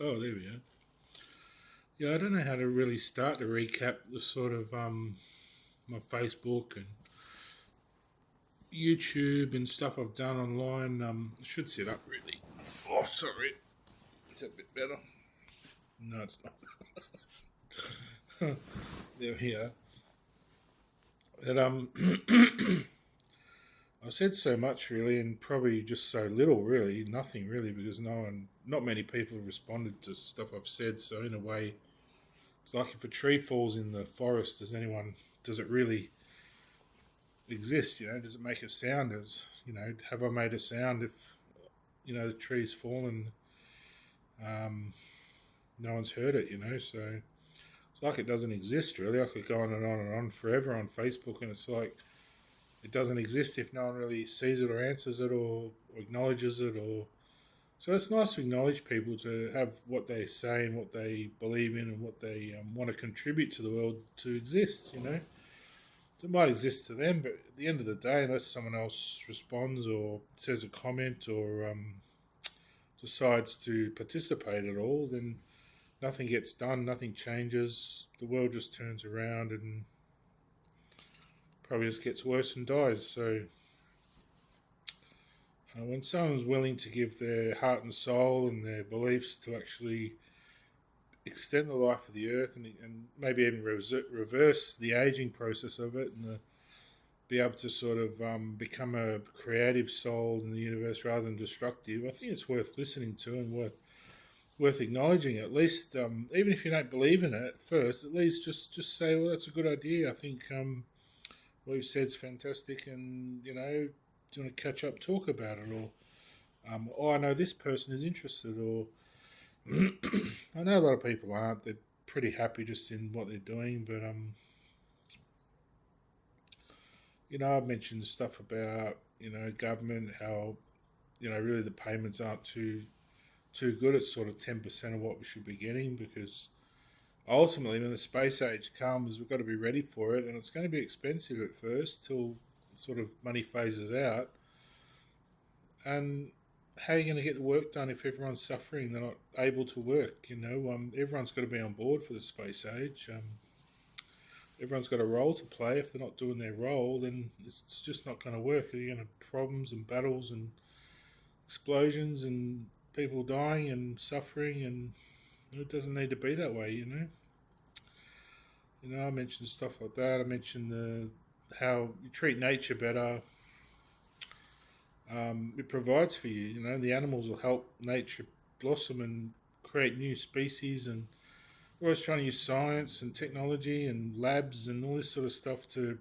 Oh, there we go. Yeah, I don't know how to really start to recap the sort of my Facebook and YouTube and stuff I've done online. I should set up really. Oh, sorry, it's a bit better. No, it's not. There we are. That I've said so much really, and probably just so little really, nothing really, because not many people have responded to stuff I've said. So in a way, it's like if a tree falls in the forest, does it really exist? Does it make a sound? Have I made a sound if the tree's fallen? No one's heard it. So it's like it doesn't exist really. I could go on and on forever on Facebook, and it's like it doesn't exist if no one really sees it or answers it or acknowledges it. Or so it's nice to acknowledge people, to have what they say and what they believe in and what they want to contribute to the world to exist. It might exist to them, but at the end of the day, unless someone else responds or says a comment or decides to participate at all, then nothing gets done, nothing changes. The world just turns around and probably just gets worse and dies. So when someone's willing to give their heart and soul and their beliefs to actually extend the life of the earth and maybe even reverse the aging process of it, and be able to sort of become a creative soul in the universe rather than destructive, I think it's worth listening to and worth acknowledging. At least, even if you don't believe in it at first, at least just say, well, that's a good idea. I think what you've said is fantastic, and do you want to catch up, talk about it, or oh, I know this person is interested, or I know a lot of people aren't. They're pretty happy just in what they're doing, but I've mentioned stuff about government, how really the payments aren't too good. It's sort of 10% of what we should be getting, because ultimately, when the space age comes, we've got to be ready for it, and it's going to be expensive at first till sort of money phases out. And how are you going to get the work done if everyone's suffering? They're not able to work. Everyone's got to be on board for the space age. Everyone's got a role to play. If they're not doing their role, then it's just not going to work. You're going to have problems and battles and explosions and people dying and suffering, and it doesn't need to be that way. I mentioned stuff like that. I mentioned how you treat nature better. It provides for you. The animals will help nature blossom and create new species, and we're always trying to use science and technology and labs and all this sort of stuff to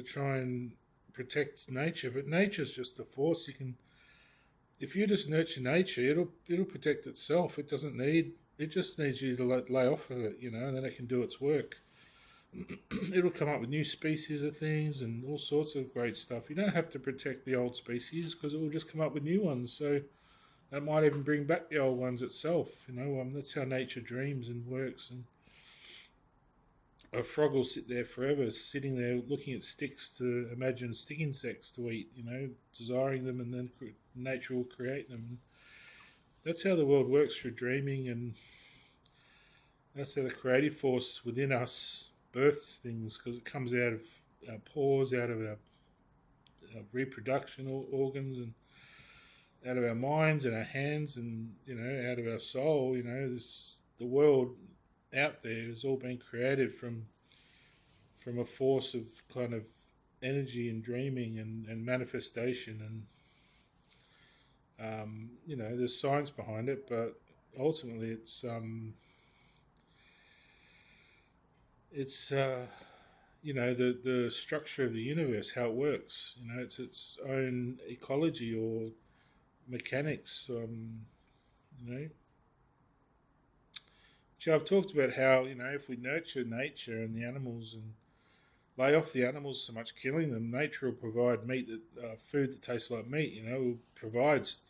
try and protect nature. But nature's just a force. If you just nurture nature, it'll protect itself. It just needs you to lay off of it, and then it can do its work. It'll come up with new species of things and all sorts of great stuff. You don't have to protect the old species, because it will just come up with new ones. So that might even bring back the old ones itself. That's how nature dreams and works. And a frog will sit there forever, sitting there looking at sticks to imagine stick insects to eat. Desiring them, and then nature will create them. That's how the world works, through dreaming, and that's how the creative force within us births things, because it comes out of our pores, out of our reproduction organs, and out of our minds and our hands, and out of our soul. The world out there has all been created from a force of kind of energy and dreaming and manifestation, and there's science behind it, but ultimately it's the structure of the universe, how it works. It's its own ecology or mechanics. So I've talked about how if we nurture nature and the animals and lay off the animals so much, killing them, nature will provide food that tastes like meat. Provides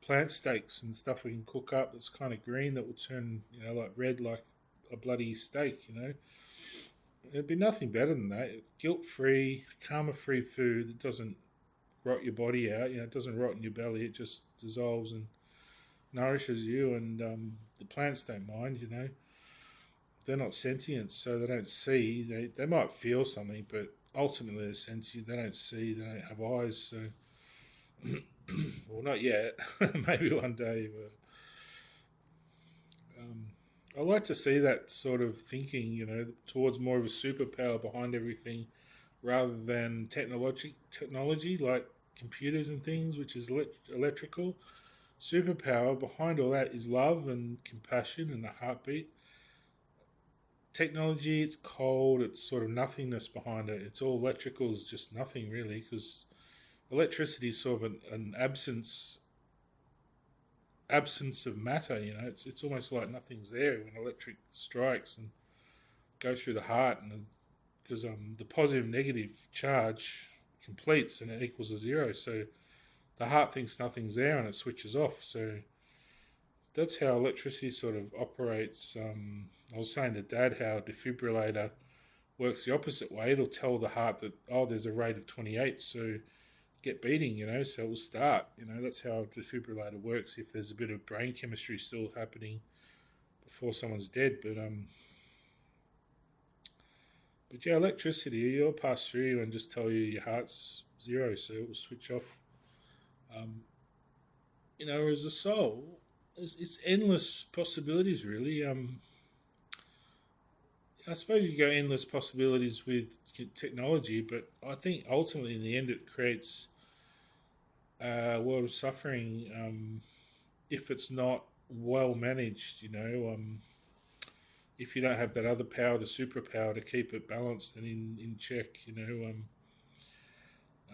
plant steaks and stuff we can cook up that's kind of green, that will turn like red, like a bloody steak. It'd be nothing better than that. Guilt-free, karma-free food that doesn't rot your body out. It doesn't rot in your belly. It just dissolves and nourishes you, and the plants don't mind. They're not sentient, so they don't see. They might feel something, but ultimately they're sentient. They don't see. They don't have eyes. So, well, not yet. Maybe one day. But I like to see that sort of thinking. Towards more of a superpower behind everything, rather than technology like computers and things, which is electrical. Superpower behind all that is love and compassion and a heartbeat. Technology, it's cold, it's sort of nothingness behind it. It's all electrical, is just nothing really, because electricity is sort of an absence of matter. It's almost like nothing's there when electric strikes and goes through the heart, and because the positive negative charge completes and it equals a zero. So the heart thinks nothing's there and it switches off. So that's how electricity sort of operates. I was saying to Dad how a defibrillator works the opposite way. It'll tell the heart that, oh, there's a rate of 28, so get beating, so it will start. That's how a defibrillator works if there's a bit of brain chemistry still happening before someone's dead. But yeah, electricity, it'll pass through you and just tell you your heart's zero, so it will switch off. As a soul, it's endless possibilities, really. I suppose you go endless possibilities with technology, but I think ultimately in the end it creates a world of suffering if it's not well managed. If you don't have that other power, the superpower, to keep it balanced and in check.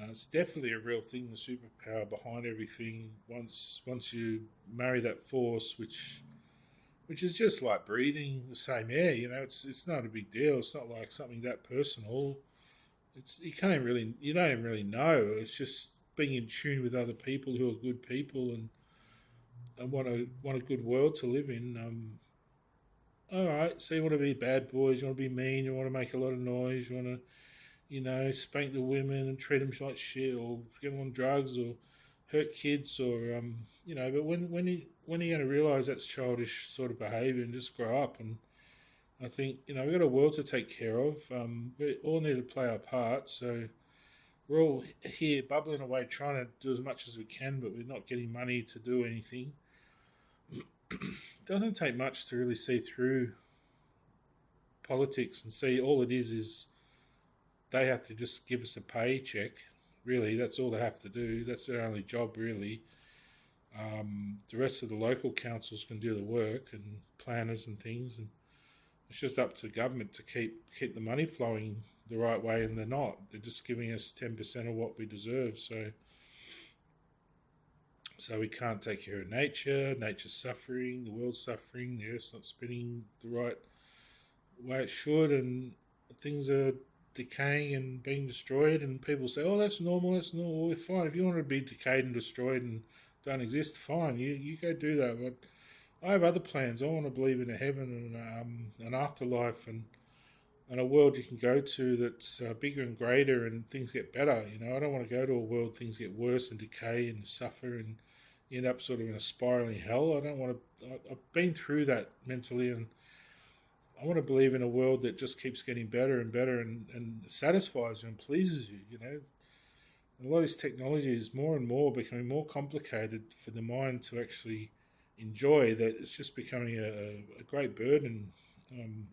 It's definitely a real thing, the superpower behind everything. Once you marry that force, which is just like breathing the same air. It's not a big deal. It's not like something that personal. You don't even really know. It's just being in tune with other people who are good people and want a good world to live in. All right, so you want to be bad boys, you want to be mean, you want to make a lot of noise, you want to spank the women and treat them like shit, or get them on drugs, or hurt kids, or But when are you going to realise that's childish sort of behaviour and just grow up? And I think we've got a world to take care of. We all need to play our part. So we're all here bubbling away, trying to do as much as we can, but we're not getting money to do anything. It doesn't take much to really see through politics and see all it is they have to just give us a paycheck. Really, that's all they have to do. That's their only job, really. The rest of the local councils can do the work, and planners and things, and it's just up to government to keep the money flowing the right way, and they're not. They're just giving us 10% of what we deserve. So we can't take care of nature. Nature's suffering. The world's suffering. The Earth's not spinning the right way it should, and things are decaying and being destroyed. And people say, "Oh, that's normal. That's normal. We're fine. If you want to be decayed and destroyed and don't exist, fine. You go do that. But I have other plans. I want to believe in a heaven and an afterlife and a world you can go to that's bigger and greater and things get better. I don't want to go to a world things get worse and decay and suffer and you end up sort of in a spiraling hell. I don't want to. I've been through that mentally, and I want to believe in a world that just keeps getting better and better and satisfies you and pleases you. A lot of this technology is more and more becoming more complicated for the mind to actually enjoy, that it's just becoming a great burden,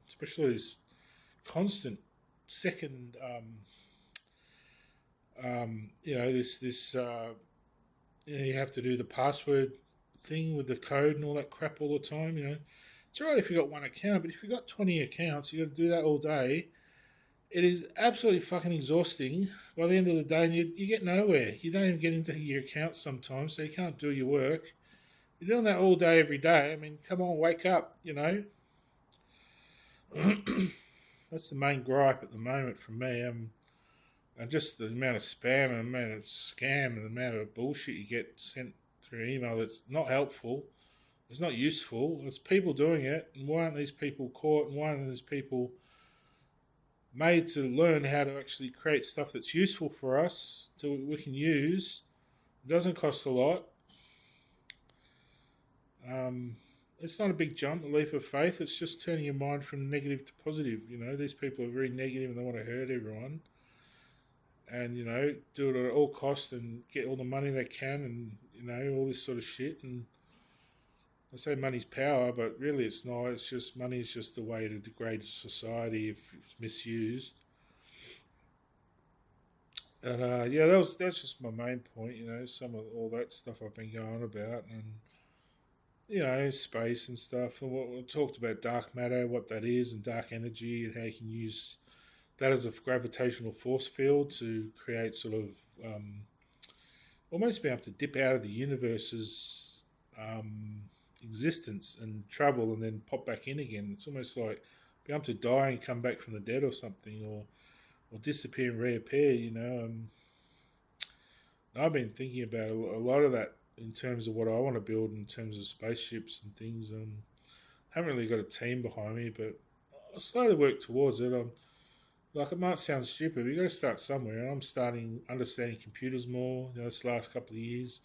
especially this constant second, you have to do the password thing with the code and all that crap all the time. It's all right if you've got one account, but if you've got 20 accounts, you've got to do that all day. It is absolutely fucking exhausting by the end of the day, and you get nowhere. You don't even get into your accounts sometimes, so you can't do your work. You're doing that all day, every day. I mean, come on, wake up, That's the main gripe at the moment from me. And just the amount of spam and the amount of scam and the amount of bullshit you get sent through email that's not helpful. It's not useful. It's people doing it. And why aren't these people caught? And why aren't these people made to learn how to actually create stuff that's useful for us so we can use? It doesn't cost a lot. Um, it's not a big jump, a leap of faith. It's just turning your mind from negative to positive. You know, these people are very negative and they want to hurt everyone, and do it at all costs and get all the money they can, and all this sort of shit. And they say money's power, but really it's not. It's just money is just a way to degrade society if it's misused. And yeah, that's just my main point. Some of all that stuff I've been going on about, and space and stuff. And what we talked about dark matter, what that is, and dark energy, and how you can use that as a gravitational force field to create sort of almost be able to dip out of the universe's existence and travel and then pop back in again. It's almost like be able to die and come back from the dead or something, or disappear and reappear. I've been thinking about a lot of that in terms of what I want to build in terms of spaceships and things. Haven't really got a team behind me, but I slowly work towards it. Like, it might sound stupid, but you got to start somewhere. And I'm starting understanding computers more. This last couple of years,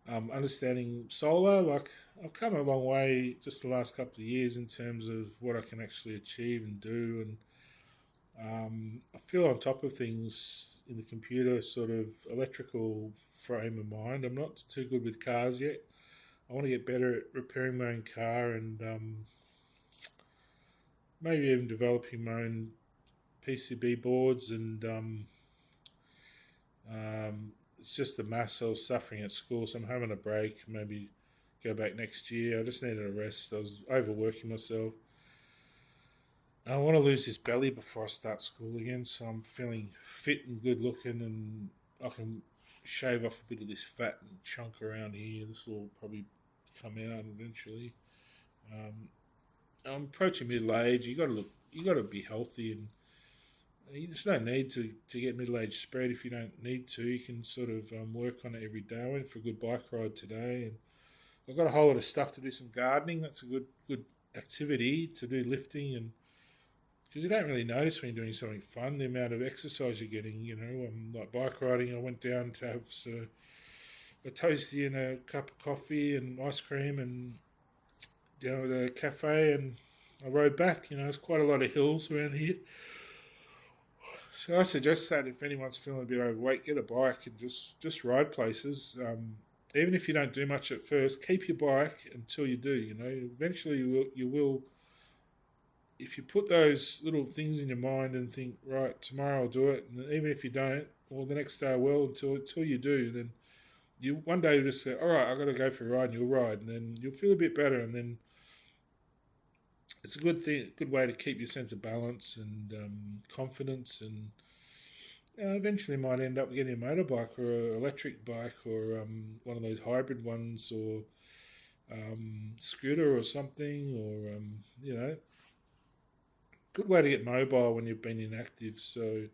understanding solar. Like, I've come a long way just the last couple of years in terms of what I can actually achieve and do, and I feel on top of things in the computer sort of electrical frame of mind. I'm not too good with cars yet. I want to get better at repairing my own car, and maybe even developing my own PCB boards. And it's just the mass I was suffering at school, so I'm having a break. Maybe go back next year. I just needed a rest. I was overworking myself. I want to lose this belly before I start school again, so I'm feeling fit and good looking, and I can shave off a bit of this fat and chunk around here. This will probably come out eventually. Um, I'm approaching middle age. You got to be healthy, and there's no need to get middle age spread if you don't need to. You can sort of work on it every day. I went for a good bike ride today, and I've got a whole lot of stuff to do. Some gardening. That's a good activity to do, lifting, and because you don't really notice when you're doing something fun the amount of exercise you're getting. Like bike riding, I went down to have a toasty and a cup of coffee and ice cream, and down at the cafe, and I rode back. There's quite a lot of hills around here, so I suggest that if anyone's feeling a bit overweight, get a bike and just ride places. Even if you don't do much at first, keep your bike until you do. Eventually you will if you put those little things in your mind and think, right, tomorrow I'll do it, and even if you don't, or the next day I will, until you do, then you one day you'll just say, all right, I got to go for a ride, and you'll ride, and then you'll feel a bit better, and then it's a good way to keep your sense of balance and confidence, and eventually might end up getting a motorbike or an electric bike or one of those hybrid ones, or scooter or something, or good way to get mobile when you've been inactive. So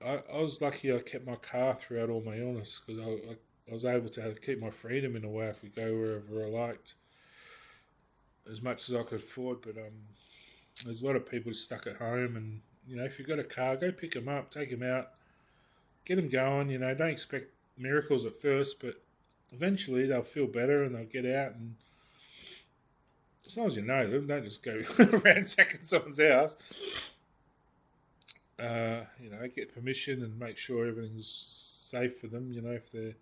I was lucky I kept my car throughout all my illness, because I was able to keep my freedom in a way. I could go wherever I liked as much as I could afford. But there's a lot of people stuck at home, and if you've got a car, go pick them up, take them out, get them going. Don't expect miracles at first, but eventually they'll feel better and they'll get out. And as long as you know them, don't just go ransacking someone's house. Get permission and make sure everything's safe for them. If they're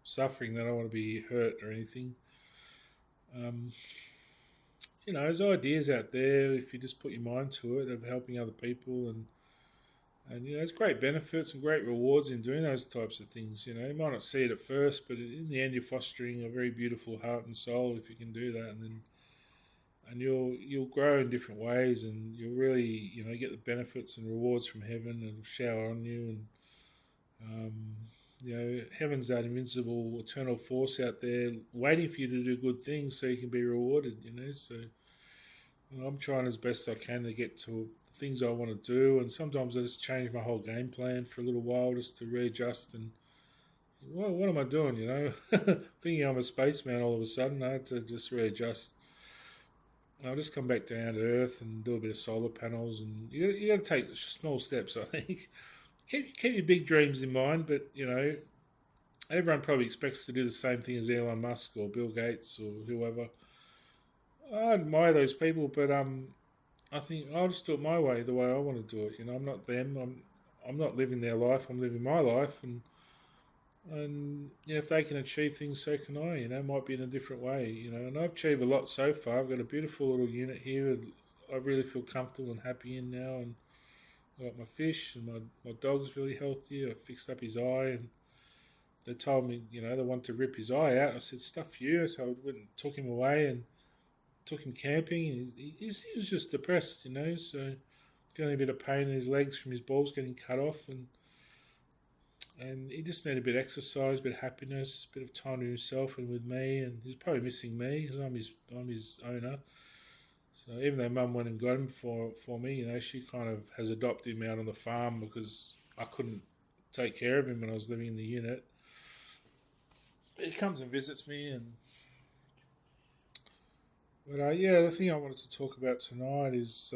suffering, they don't want to be hurt or anything. There's ideas out there if you just put your mind to it of helping other people, and there's great benefits and great rewards in doing those types of things. You might not see it at first, but in the end, you're fostering a very beautiful heart and soul if you can do that, and you'll grow in different ways, and you'll really get the benefits and rewards from heaven and shower on you. And heaven's that invincible eternal force out there waiting for you to do good things so you can be rewarded. So I'm trying as best I can to get to things I want to do, and sometimes I just change my whole game plan for a little while just to readjust. And what am I doing? Thinking I'm a spaceman all of a sudden. I had to just readjust. I'll just come back down to earth and do a bit of solar panels, and you got to take small steps. I think keep your big dreams in mind, but everyone probably expects to do the same thing as Elon Musk or Bill Gates or whoever. I admire those people, but I think I'll just do it my way, the way I want to do it. I'm not them. I'm not living their life. I'm living my life, and yeah, if they can achieve things, so can I. Might be in a different way. And I've achieved a lot so far. I've got a beautiful little unit here. I really feel comfortable and happy in now, and I got my fish, and my dog's really healthy. I fixed up his eye, and they told me, they want to rip his eye out. I said, stuff you. So I went and took him away and took him camping. And he was just depressed, so feeling a bit of pain in his legs from his balls getting cut off. And he just needed a bit of exercise, a bit of happiness, a bit of time to himself and with me. And he's probably missing me because I'm his owner. So even though Mum went and got him for me, she kind of has adopted him out on the farm because I couldn't take care of him when I was living in the unit. He comes and visits me, but yeah, the thing I wanted to talk about tonight is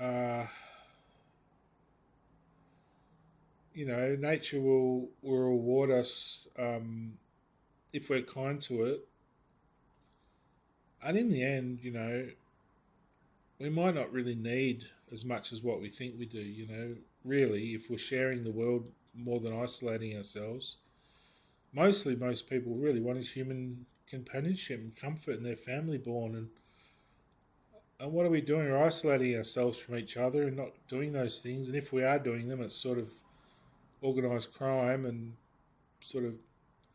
uh, nature will reward us if we're kind to it, and in the end, we might not really need as much as what we think we do. Really, if we're sharing the world more than isolating ourselves. Mostly, most people really want is human companionship and comfort in their family born. And what are we doing? We're isolating ourselves from each other and not doing those things. And if we are doing them, it's sort of organised crime and sort of,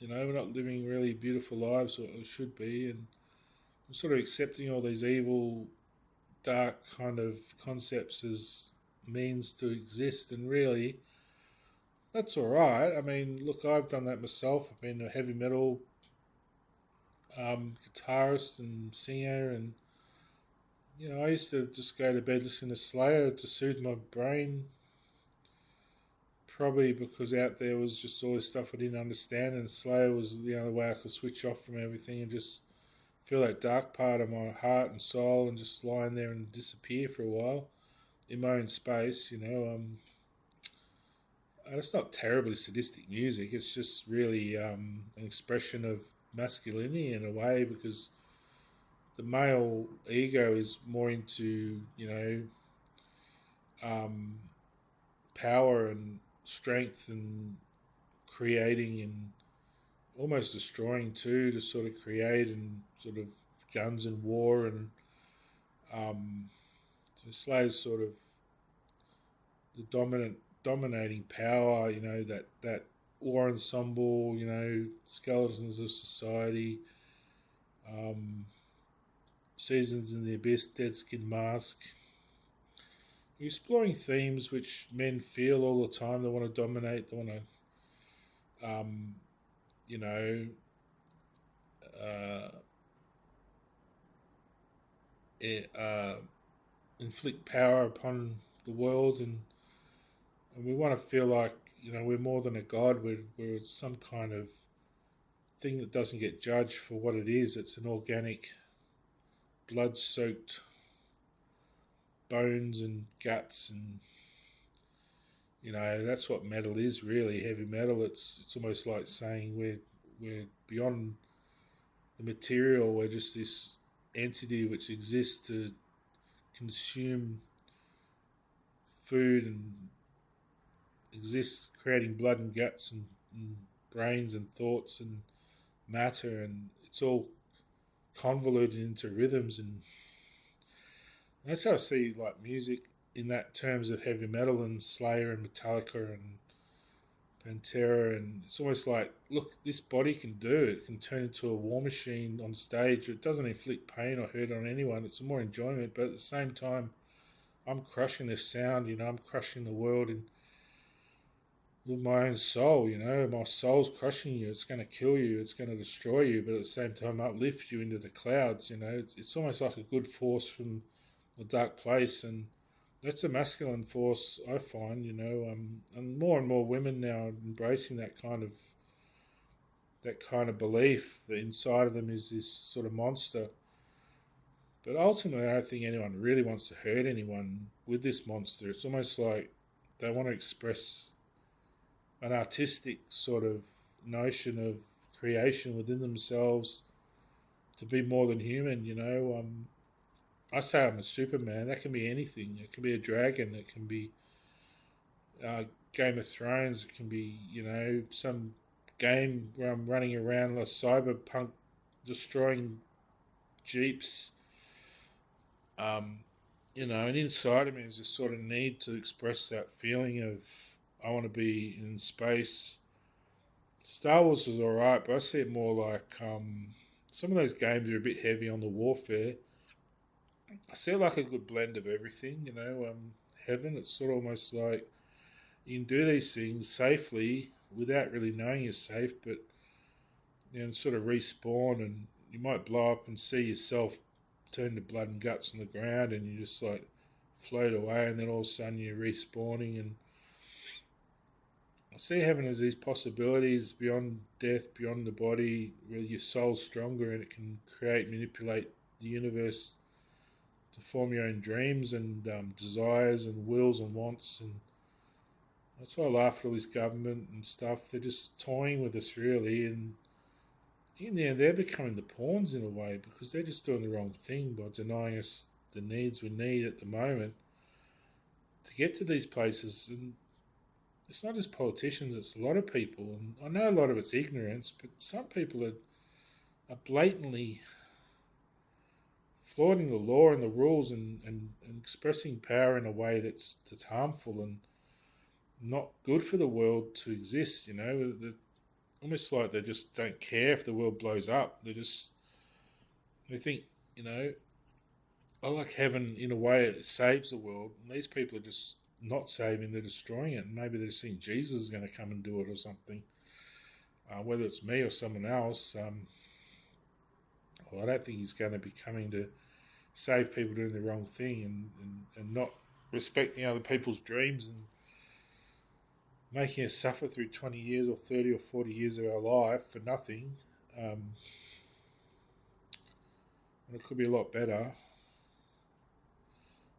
we're not living really beautiful lives or it should be. And we're sort of accepting all these evil, dark kind of concepts as means to exist. And really, that's all right. I mean, look, I've done that myself. I've been a heavy metal guitarist and singer, and I used to just go to bed listening to Slayer to soothe my brain. Probably because out there was just all this stuff I didn't understand, and Slayer was the only way I could switch off from everything and just feel that dark part of my heart and soul, and just lying there and disappear for a while in my own space. It's not terribly sadistic music. It's just really an expression of masculinity in a way, because the male ego is more into um, power and strength and creating and almost destroying too, to sort of create, and sort of guns and war, and so Slayer's sort of the dominating power, that war ensemble, Skeletons of Society, um, Seasons in the Abyss, Dead Skin Mask. You're exploring themes which men feel all the time. They want to dominate. They want to, you know, uh, uh, inflict power upon the world, and we want to feel like we're more than a god. We're some kind of thing that doesn't get judged for what it is. It's an organic, blood-soaked bones and guts, and that's what metal is really. Heavy metal. It's almost like saying we're beyond the material. We're just this entity which exists to consume food and exists creating blood and guts and brains and thoughts and matter, and it's all convoluted into rhythms, and that's how I see like music in that terms of heavy metal and Slayer and Metallica and Pantera. And it's almost like, look, this body can do it. It can turn into a war machine on stage. It doesn't inflict pain or hurt on anyone. It's more enjoyment, but at the same time, I'm crushing this sound. I'm crushing the world and with my own soul. My soul's crushing you. It's going to kill you. It's going to destroy you, but at the same time, uplift you into the clouds. It's almost like a good force from a dark place, and that's a masculine force, I find. And more women now are embracing that kind of belief that inside of them is this sort of monster. But ultimately, I don't think anyone really wants to hurt anyone with this monster. It's almost like they want to express an artistic sort of notion of creation within themselves to be more than human. I say I'm a Superman. That can be anything. It can be a dragon. It can be Game of Thrones. It can be some game where I'm running around like cyberpunk, destroying jeeps. Um, and inside of me is this sort of need to express that feeling of I want to be in space. Star Wars was alright, but I see it more like some of those games are a bit heavy on the warfare. I see it like a good blend of everything. Heaven. It's sort of almost like you can do these things safely without really knowing you're safe, but sort of respawn, and you might blow up and see yourself turn to blood and guts on the ground, and you just like float away, and then all of a sudden you're respawning. And I see heaven as these possibilities beyond death, beyond the body, where your soul's stronger and it can create, manipulate the universe to form your own dreams and desires and wills and wants. And that's why I laugh at all this government and stuff. They're just toying with us, really. And in the end, they're becoming the pawns in a way, because they're just doing the wrong thing by denying us the needs we need at the moment to get to these places. And it's not just politicians, it's a lot of people. And I know a lot of it's ignorance, but some people are blatantly flaunting the law and the rules, and expressing power in a way that's harmful and not good for the world to exist. They're almost like they just don't care if the world blows up. They think, I like heaven in a way it saves the world, and these people are just not saving, they're destroying it. And maybe they're seeing Jesus is going to come and do it or something. Whether it's me or someone else, I don't think he's going to be coming to save people doing the wrong thing, and not respecting other people's dreams, and making us suffer through 20 years or 30 or 40 years of our life for nothing. And it could be a lot better.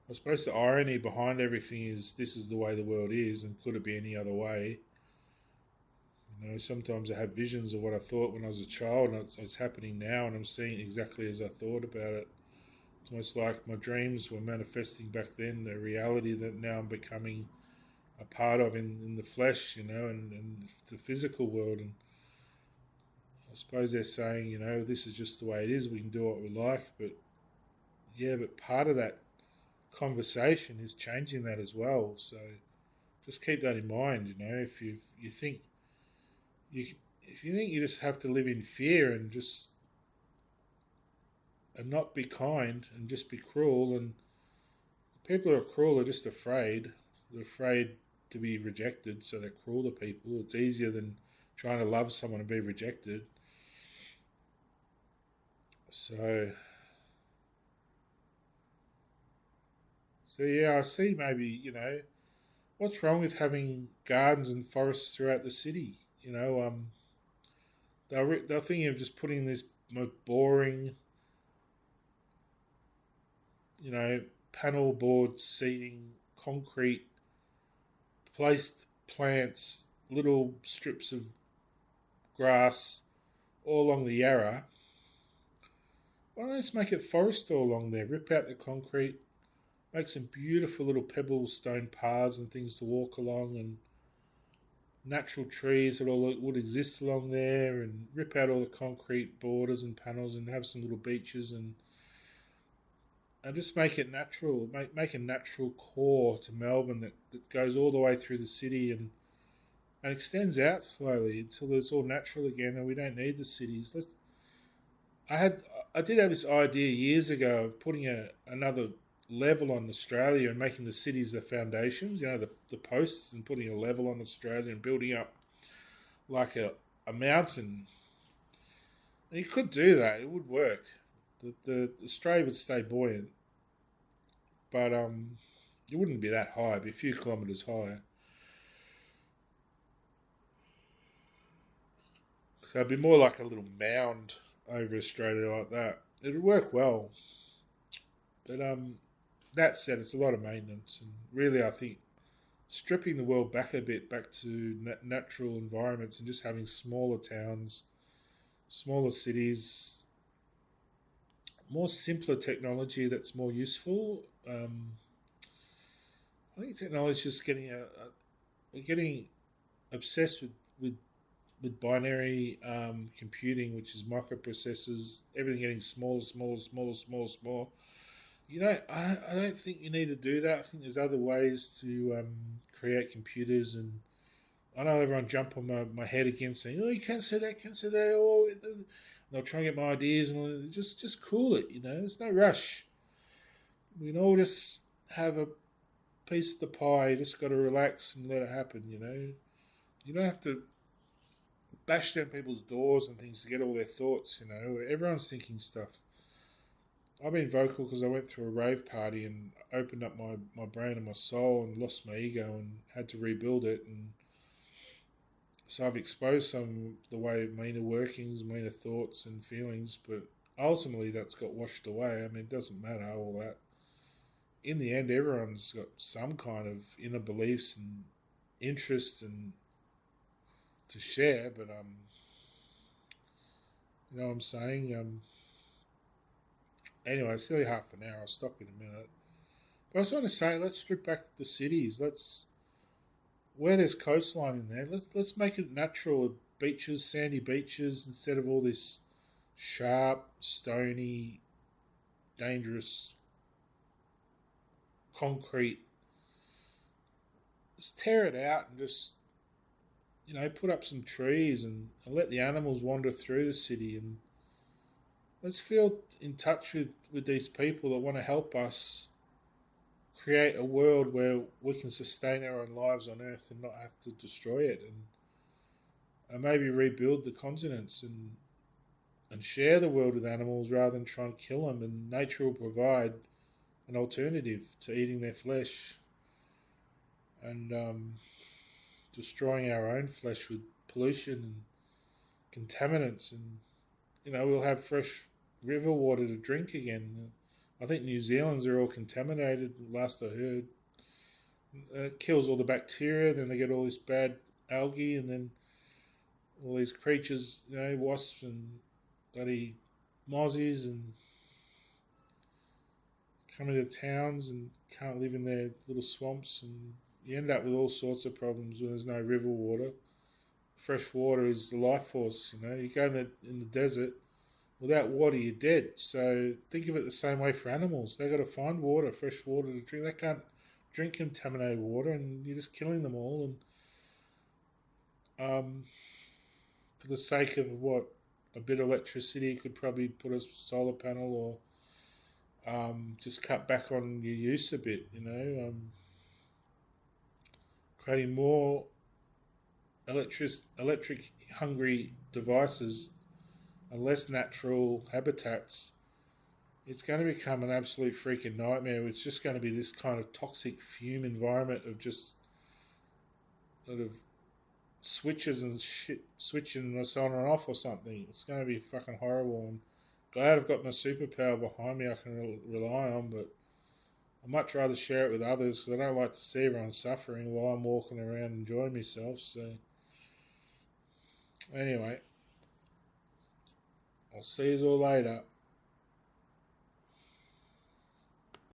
I suppose the irony behind everything is this is the way the world is, and could it be any other way? Sometimes I have visions of what I thought when I was a child, and it's happening now, and I'm seeing it exactly as I thought about it. It's almost like my dreams were manifesting back then, the reality that now I'm becoming a part of in the flesh, and the physical world. And I suppose they're saying, this is just the way it is. We can do what we like, but part of that conversation is changing that as well. So just keep that in mind. If you think if you think you just have to live in fear and not be kind and just be cruel, and people who are cruel are just afraid. They're afraid to be rejected, so they're cruel to people. It's easier than trying to love someone and be rejected. So yeah, I see maybe, what's wrong with having gardens and forests throughout the city? They're thinking of just putting this boring, panel board seating, concrete, placed plants, little strips of grass all along the Yarra. Why don't they just make it forest all along there? Rip out the concrete, make some beautiful little pebble stone paths and things to walk along, and natural trees that all would exist along there, and rip out all the concrete borders and panels and have some little beaches, and just make it natural. Make a natural core to Melbourne that goes all the way through the city, and extends out slowly until it's all natural again, and we don't need the cities. I did have this idea years ago of putting another level on Australia and making the cities the foundations, the posts, and putting a level on Australia and building up like a mountain. And you could do that; it would work. The Australia would stay buoyant, but it wouldn't be that high. It'd be a few kilometres higher. So it'd be more like a little mound over Australia like that. It would work well. But that said, it's a lot of maintenance, and really, I think stripping the world back a bit, back to natural environments, and just having smaller towns, smaller cities, more simpler technology that's more useful. I think technology is just we're getting obsessed with with binary computing, which is microprocessors, everything getting smaller, smaller, smaller, smaller, smaller. I don't think you need to do that. I think there's other ways to create computers, and I know everyone jump on my head again saying, "Oh, you can't say that, can't say that." Oh, they'll try and get my ideas, and just cool it. There's no rush. We can all just have a piece of the pie. You just got to relax and let it happen. You don't have to bash down people's doors and things to get all their thoughts. Everyone's thinking stuff. I've been vocal because I went through a rave party and opened up my brain and my soul and lost my ego and had to rebuild it. And so I've exposed some of the way my inner workings, my inner thoughts and feelings, but ultimately that's got washed away. I mean, it doesn't matter, all that. In the end, everyone's got some kind of inner beliefs and interests and to share, but you know what I'm saying? Anyway, it's nearly half an hour. I'll stop in a minute. But I just want to say, let's strip back the cities. Where there's coastline in there, let's make it natural. Beaches, sandy beaches, instead of all this sharp, stony, dangerous concrete. Just tear it out and just put up some trees and let the animals wander through the city, and let's feel in touch with these people that want to help us create a world where we can sustain our own lives on Earth and not have to destroy it, and maybe rebuild the continents and share the world with animals rather than try and kill them. And nature will provide an alternative to eating their flesh and destroying our own flesh with pollution and contaminants. And we'll have fresh river water to drink again. I think New Zealand's are all contaminated, last I heard. It kills all the bacteria, then they get all this bad algae, and then all these creatures, wasps and bloody mozzies, and come into towns and can't live in their little swamps, and you end up with all sorts of problems when there's no river water. Fresh water is the life force. You go in the desert, without water you're dead. So think of it the same way for animals. They got to find water, fresh water to drink. They can't drink contaminated water, and you're just killing them all. And for the sake of a bit of electricity, you could probably put a solar panel or just cut back on your use a bit. Creating more electric hungry devices and less natural habitats, it's going to become an absolute freaking nightmare. It's just going to be this kind of toxic fume environment of just sort of switches and shit, switching us on and off or something. It's going to be fucking horrible. And glad I've got my superpower behind me I can rely on, but I'd much rather share it with others because I don't like to see everyone suffering while I'm walking around enjoying myself. So anyway, I'll see you all later.